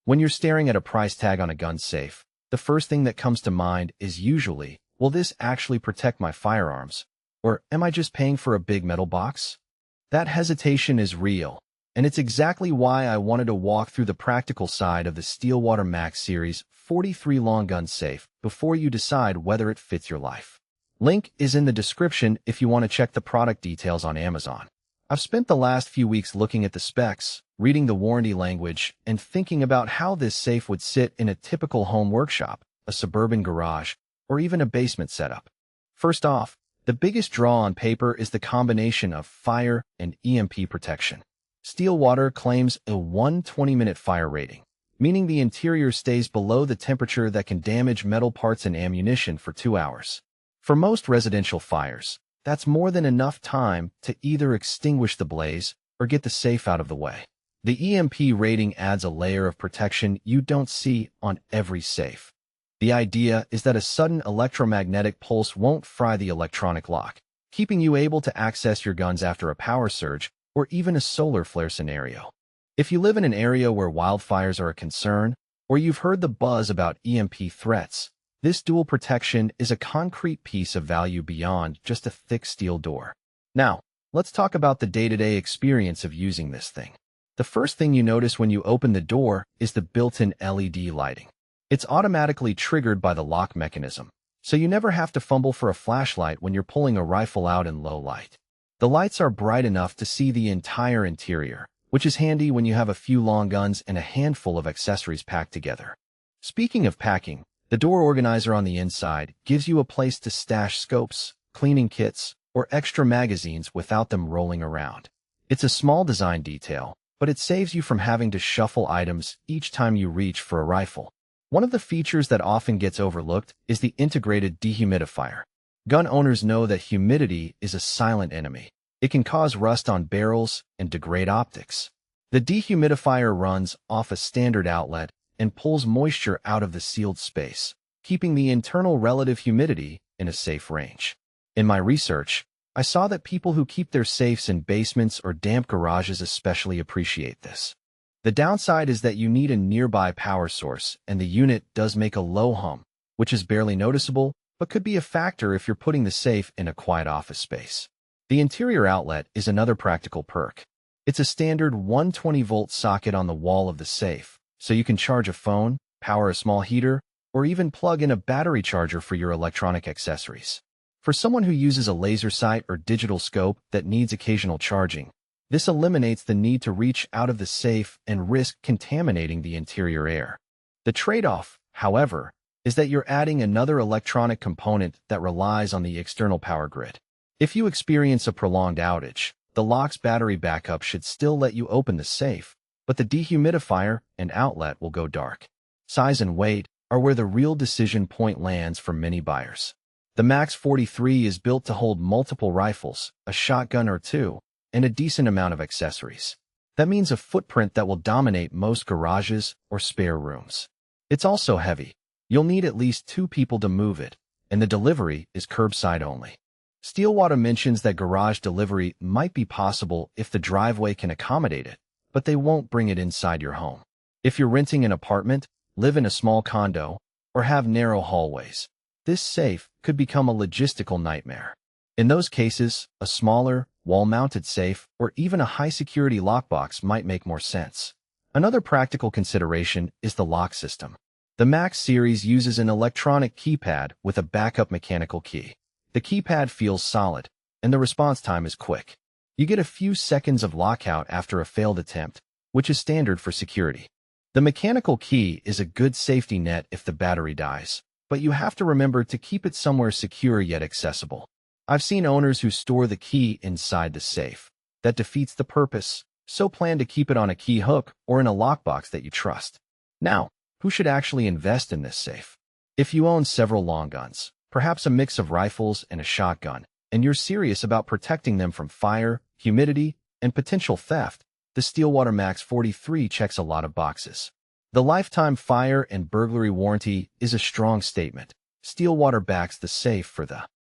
When you're staring at a price tag on a gun safe, the first thing that comes to mind is usually, will this actually protect my firearms? Or am I just paying for a big metal box? That hesitation is real, and it's exactly why I wanted to walk through the practical side of the STEELWATER MAX Series 43 long gun safe before you decide whether it fits your life. Link is in the description if you want to check the product details on Amazon. I've spent the last few weeks looking at the specs, reading the warranty language, and thinking about how this safe would sit in a typical home workshop, a suburban garage, or even a basement setup. First off, the biggest draw on paper is the combination of fire and E.M.P protection. STEELWATER claims a 120-minute fire rating, meaning the interior stays below the temperature that can damage metal parts and ammunition for 2 hours. For most residential fires, that's more than enough time to either extinguish the blaze or get the safe out of the way. The E.M.P rating adds a layer of protection you don't see on every safe. The idea is that a sudden electromagnetic pulse won't fry the electronic lock, keeping you able to access your guns after a power surge or even a solar flare scenario. If you live in an area where wildfires are a concern, or you've heard the buzz about E.M.P threats, this dual protection is a concrete piece of value beyond just a thick steel door. Now, let's talk about the day-to-day experience of using this thing. The first thing you notice when you open the door is the built-in LED lighting. It's automatically triggered by the lock mechanism, so you never have to fumble for a flashlight when you're pulling a rifle out in low light. The lights are bright enough to see the entire interior, which is handy when you have a few long guns and a handful of accessories packed together. Speaking of packing, the door organizer on the inside gives you a place to stash scopes, cleaning kits, or extra magazines without them rolling around. It's a small design detail, but it saves you from having to shuffle items each time you reach for a rifle. One of the features that often gets overlooked is the integrated dehumidifier. Gun owners know that humidity is a silent enemy. It can cause rust on barrels and degrade optics. The dehumidifier runs off a standard outlet and pulls moisture out of the sealed space, keeping the internal relative humidity in a safe range. In my research, I saw that people who keep their safes in basements or damp garages especially appreciate this. The downside is that you need a nearby power source, and the unit does make a low hum, which is barely noticeable, but could be a factor if you're putting the safe in a quiet office space. The interior outlet is another practical perk. It's a standard 120-volt socket on the wall of the safe, so you can charge a phone, power a small heater, or even plug in a battery charger for your electronic accessories. For someone who uses a laser sight or digital scope that needs occasional charging, this eliminates the need to reach out of the safe and risk contaminating the interior air. The trade-off, however, is that you're adding another electronic component that relies on the external power grid. If you experience a prolonged outage, the lock's battery backup should still let you open the safe, but the dehumidifier and outlet will go dark. Size and weight are where the real decision point lands for many buyers. The Max 43 is built to hold multiple rifles, a shotgun or two, and a decent amount of accessories. That means a footprint that will dominate most garages or spare rooms. It's also heavy. You'll need at least 2 people to move it, and the delivery is curbside only. STEELWATER mentions that garage delivery might be possible if the driveway can accommodate it, but they won't bring it inside your home. If you're renting an apartment, live in a small condo, or have narrow hallways, this safe could become a logistical nightmare. In those cases, a smaller, wall-mounted safe or even a high-security lockbox might make more sense. Another practical consideration is the lock system. The Max series uses an electronic keypad with a backup mechanical key. The keypad feels solid, and the response time is quick. You get a few seconds of lockout after a failed attempt, which is standard for security. The mechanical key is a good safety net if the battery dies, but you have to remember to keep it somewhere secure yet accessible. I've seen owners who store the key inside the safe. That defeats the purpose, so plan to keep it on a key hook or in a lockbox that you trust. Now, who should actually invest in this safe? If you own several long guns, perhaps a mix of rifles and a shotgun, and you're serious about protecting them from fire, humidity, and potential theft, the STEELWATER MAX 43 checks a lot of boxes. The lifetime fire and burglary warranty is a strong statement. STEELWATER backs the safe for the